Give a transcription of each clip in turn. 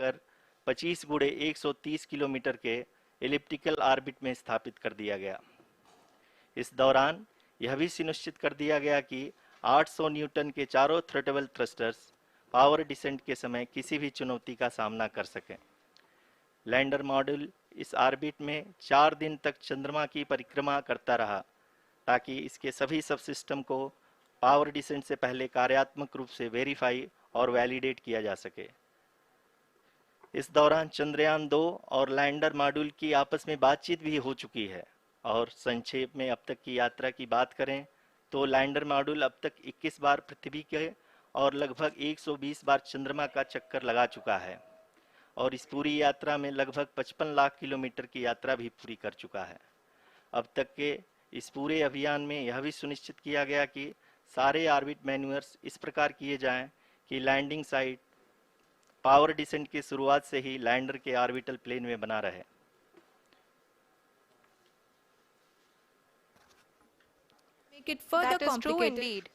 कर 25 गुणे 130 किलोमीटर के एलिप्टिकल ऑर्बिट में स्थापित कर दिया गया। इस दौरान यह भी सुनिश्चित कर दिया गया कि 800 न्यूटन के चारों थ्रोटेबल थ्रस्टर्स पावर डिसेंट के समय किसी भी चुनौती का सामना कर सकें। लैंडर मॉड्यूल इस ऑर्बिट में 4 दिन तक चंद्रमा की परिक्रमा करता रहा ताकि इसके सभी सब सिस्टम को पावर डिसेंट से पहले कार्यात्मक रूप से वेरीफाई और वैलिडेट किया जा सके। इस दौरान चंद्रयान 2 और लैंडर मॉड्यूल की आपस में बातचीत भी हो चुकी है। और संक्षेप में अब तक की यात्रा की बात करें तो लैंडर मॉड्यूल अब तक 21 बार पृथ्वी के और लगभग 120 बार चंद्रमा का चक्कर लगा चुका है और इस पूरी यात्रा में लगभग 55 लाख किलोमीटर की यात्रा भी पूरी कर चुका है। अब तक के इस पूरे अभियान में यह भी सुनिश्चित किया गया कि सारे ऑर्बिट मैन्यूअर्स इस प्रकार किए जाएं कि लैंडिंग साइट पावर डिसेंट की शुरुआत से ही लैंडर के ऑर्बिटल प्लेन में बना रहे। Make it further That is true complicated. indeed.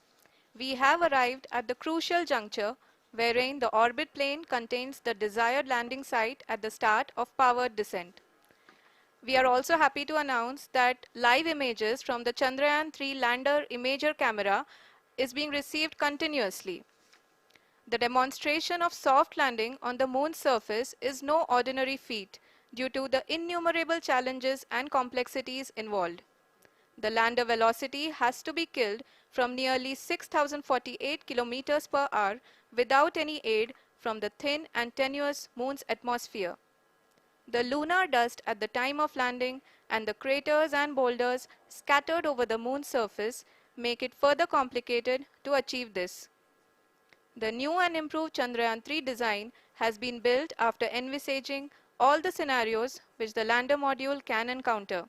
We have arrived at the crucial juncture wherein the orbit plane contains the desired landing site at the start of powered descent. We are also happy to announce that live images from the Chandrayaan-3 lander imager camera is being received continuously. The demonstration of soft landing on the moon's surface is no ordinary feat due to the innumerable challenges and complexities involved. The lander velocity has to be killed from nearly 6,048 kilometers per hour without any aid from the thin and tenuous moon's atmosphere. The lunar dust at the time of landing and the craters and boulders scattered over the moon's surface make it further complicated to achieve this. The new and improved Chandrayaan-3 design has been built after envisaging all the scenarios which the lander module can encounter.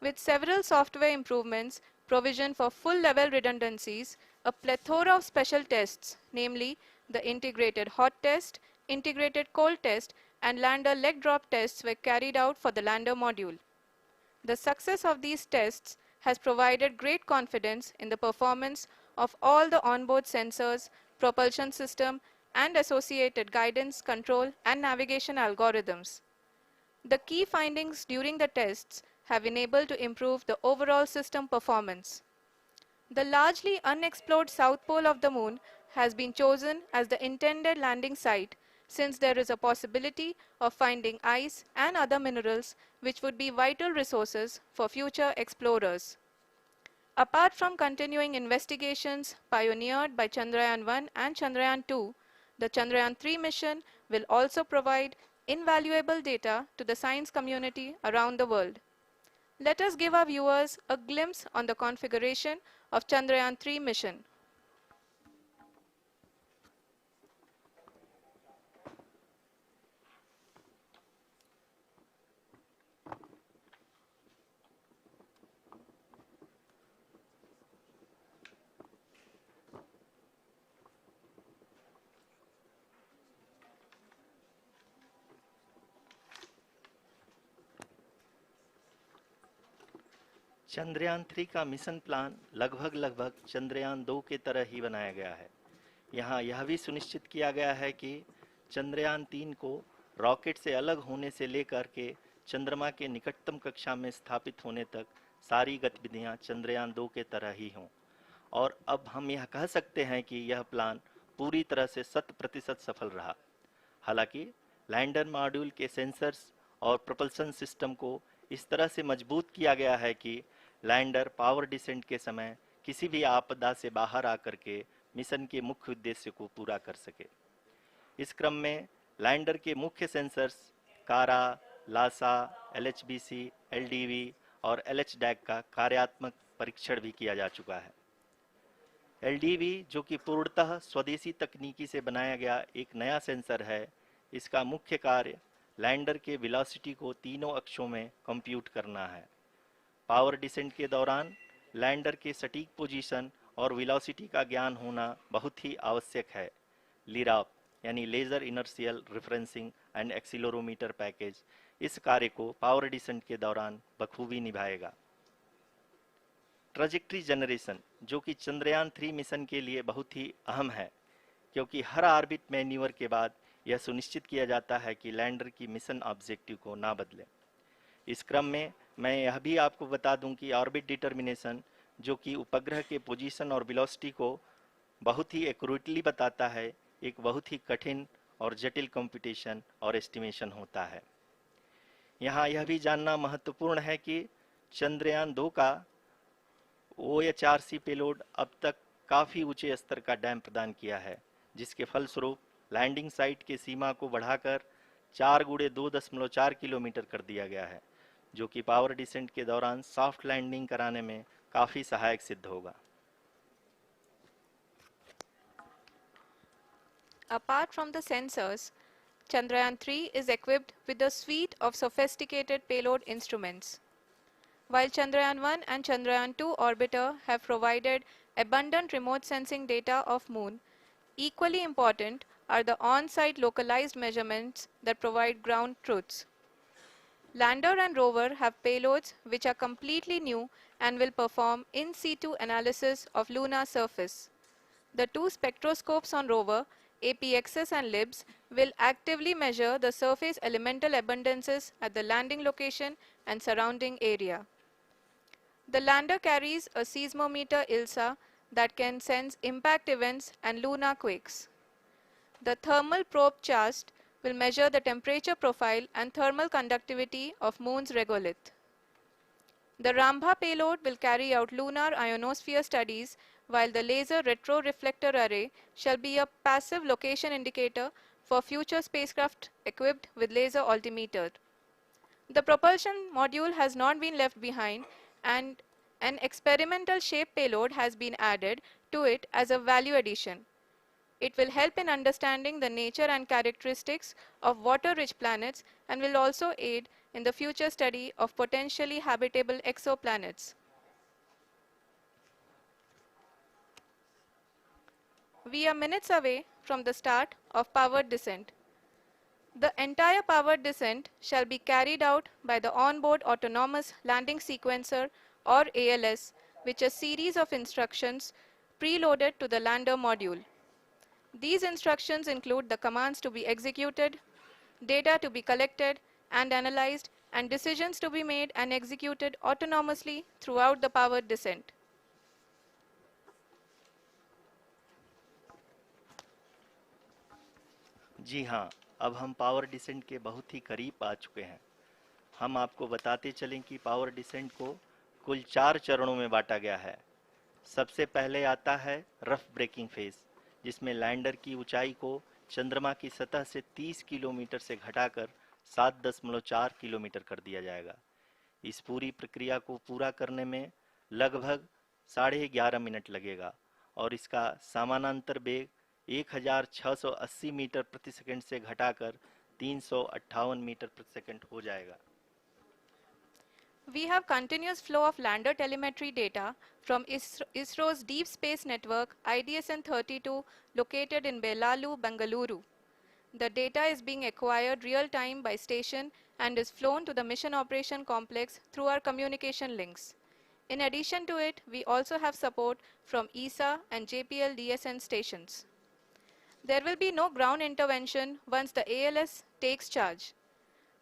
With several software improvements, provision for full-level redundancies, a plethora of special tests, namely the integrated hot test, integrated cold test, and lander leg drop tests were carried out for the lander module. The success of these tests has provided great confidence in the performance of all the onboard sensors, propulsion system, and associated guidance, control, and navigation algorithms. The key findings during the tests have enabled to improve the overall system performance. The largely unexplored south pole of the moon has been chosen as the intended landing site since there is a possibility of finding ice and other minerals which would be vital resources for future explorers. Apart from continuing investigations pioneered by Chandrayaan-1 and Chandrayaan-2, the Chandrayaan-3 mission will also provide invaluable data to the science community around the world. Let us give our viewers a glimpse on the configuration of Chandrayaan-3 mission. Chandrayaan 3 का mission plan लगभग चंद्रयान 2 के तरह ही बनाया गया है। यहाँ यह भी सुनिश्चित किया गया है कि चंद्रयान 3 को रॉकेट से अलग होने से लेकर के चंद्रमा के निकटतम कक्षा में स्थापित होने तक सारी गतिविधियाँ चंद्रयान 2 के तरह ही हों। और अब हम यह कह सकते हैं कि यह प्लान पूरी तरह से 100% सफल रहा। हालांकि लैंडर मॉड्यूल के सेंसर्स और प्रोपल्शन सिस्टम को इस तरह से मजबूत किया गया है कि लैंडर पावर डिसेंट के समय किसी भी आपदा से बाहर आकर के मिशन के मुख्य उद्देश्य को पूरा कर सके। इस क्रम में लैंडर के मुख्य सेंसर्स कारा, लासा, LHBC, LDV और LHDAC का कार्यात्मक परीक्षण भी किया जा चुका है। LDV जो कि पूर्णतः स्वदेशी तकनीकी से बनाया गया एक नया सेंसर है, इसका मुख्य कार्य लैंडर के वेलोसिटी को तीनों अक्षों में कंप्यूट करना है। पावर डिसेंट के दौरान लैंडर के सटीक पोजीशन और वेलोसिटी का ज्ञान होना बहुत ही आवश्यक है। लिराप यानी laser inertial referencing and accelerometer package इस कार्य को पावर डिसेंट के दौरान बखूबी निभाएगा। ट्रैजेक्टरी जनरेशन जो कि चंद्रयान 3 मिशन के लिए बहुत ही अहम है, क्योंकि हर ऑर्बिट मैन्यूवर के बाद यह सुनिश्चित किया जाता है कि लैंडर की मिशन ऑब्जेक्टिव को ना बदले। इस क्रम में मैं यह भी आपको बता दूं कि ऑर्बिट डिटर्मिनेशन, जो कि उपग्रह के पोजीशन और वेलोसिटी को बहुत ही एक्यूरेटली बताता है, एक बहुत ही कठिन और जटिल कंप्यूटेशन और एस्टिमेशन होता है। यहाँ यह भी जानना महत्वपूर्ण है कि चंद्रयान 2 का OHRC पेलोड अब तक काफ़ी ऊंचे स्तर का डैम प्रदान किया है, जिसके फलस्वरूप लैंडिंग साइट के सीमा को बढ़ाकर 4 गुणे 2.4 किलोमीटर कर दिया गया है, जो कि पावर डिसेंट के दौरान सॉफ्ट लैंडिंग कराने में काफ़ी सहायक सिद्ध होगा। Apart from the sensors, Chandrayaan 3 is equipped with a suite of sophisticated payload instruments. While Chandrayaan 1 and Chandrayaan 2 orbiter have provided abundant remote sensing data of Moon, equally important are the on-site localized measurements that provide ground truths. Lander and rover have payloads which are completely new and will perform in situ analysis of lunar surface. The two spectroscopes on rover, APXS and LIBS, will actively measure the surface elemental abundances at the landing location and surrounding area. The lander carries a seismometer ILSA that can sense impact events and lunar quakes. The thermal probe CHAST will measure the temperature profile and thermal conductivity of Moon's regolith. The Rambha payload will carry out lunar ionosphere studies, while the laser retroreflector array shall be a passive location indicator for future spacecraft equipped with laser altimeter. The propulsion module has not been left behind, and an experimental shape payload has been added to it as a value addition. It will help in understanding the nature and characteristics of water-rich planets and will also aid in the future study of potentially habitable exoplanets. We are minutes away from the start of powered descent. The entire powered descent shall be carried out by the onboard autonomous landing sequencer, or ALS, which is a series of instructions preloaded to the lander module. These instructions include the commands to be executed, data to be collected and analyzed, and decisions to be made and executed autonomously throughout the powered descent. जी हाँ, अब हम power descent के बहुत ही करीब आ चुके हैं। हम आपको बताते चलें कि पावर डिसेंट को कुल 4 चरणों में बांटा गया है। सबसे पहले आता है रफ ब्रेकिंग फेज, जिसमें लैंडर की ऊंचाई को चंद्रमा की सतह से 30 किलोमीटर से घटाकर 7.4 किलोमीटर कर दिया जाएगा। इस पूरी प्रक्रिया को पूरा करने में लगभग 11.5 मिनट लगेगा और इसका समानांतर वेग 1680 मीटर प्रति सेकंड से घटाकर 358 मीटर प्रति सेकंड हो जाएगा। We have continuous flow of lander telemetry data from ISRO's Deep Space Network IDSN-32 located in Belalu, Bengaluru. The data is being acquired real-time by station and is flown to the Mission Operation Complex through our communication links. In addition to it, we also have support from ESA and JPL DSN stations. There will be no ground intervention once the ALS takes charge.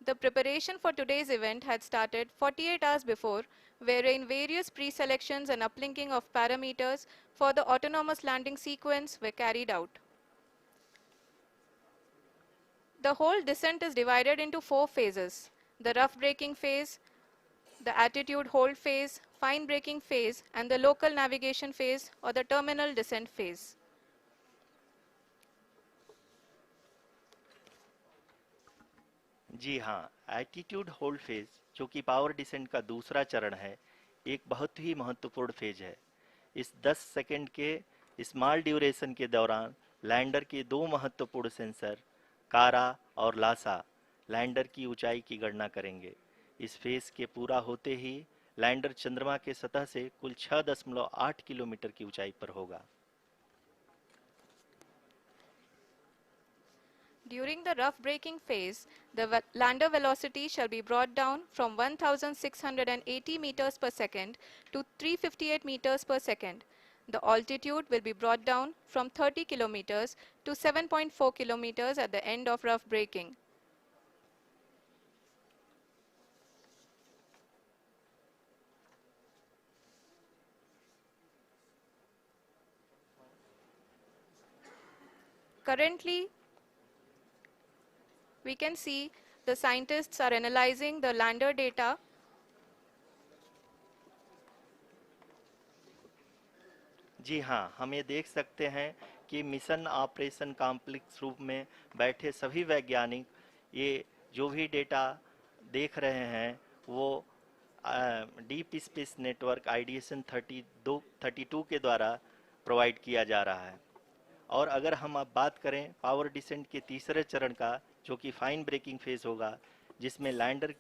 The preparation for today's event had started 48 hours before, wherein various pre-selections and uplinking of parameters for the autonomous landing sequence were carried out. The whole descent is divided into 4 phases: the rough braking phase, the attitude hold phase, fine braking phase, and the local navigation phase or the terminal descent phase. जी हाँ, attitude hold phase, जो कि power descent का दूसरा चरण है, एक बहुत ही महत्वपूर्ण फेज है। इस 10 सेकंड के स्मॉल ड्यूरेशन के दौरान लैंडर के 2 महत्वपूर्ण सेंसर कारा और लासा लैंडर की ऊंचाई की गणना करेंगे। इस फेज के पूरा होते ही लैंडर चंद्रमा के सतह से कुल 6.8 किलोमीटर की ऊंचाई पर होगा। During the rough braking phase, the lander velocity shall be brought down from 1680 meters per second to 358 meters per second. The altitude will be brought down from 30 kilometers to 7.4 kilometers at the end of rough braking. Currently, we can see the scientists are analyzing the lander data. जी हाँ, हम ये देख सकते हैं कि mission operation complex रूप में बैठे सभी वैज्ञानिक ये जो भी डेटा देख रहे हैं वो डीप स्पेस नेटवर्क आईडीएसन 32 के द्वारा प्रोवाइड किया जा रहा है। और अगर हम अब बात करें पावर डिसेंट के तीसरे चरण का, जो कि फाइन ब्रेकिंग फेज होगा, जिसमें लैंडर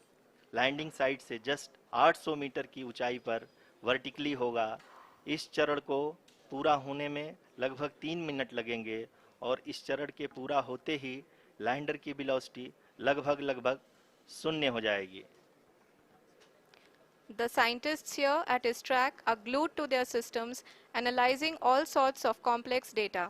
लैंडिंग साइट से जस्ट 800 मीटर की ऊंचाई पर वर्टिकली होगा। इस चरण को पूरा होने में लगभग 3 मिनट लगेंगे और इस चरण के पूरा होते ही लैंडर की वेलोसिटी लगभग शून्य हो जाएगी। The scientists here at ISTRAC are glued to their systems, analyzing all sorts of complex data.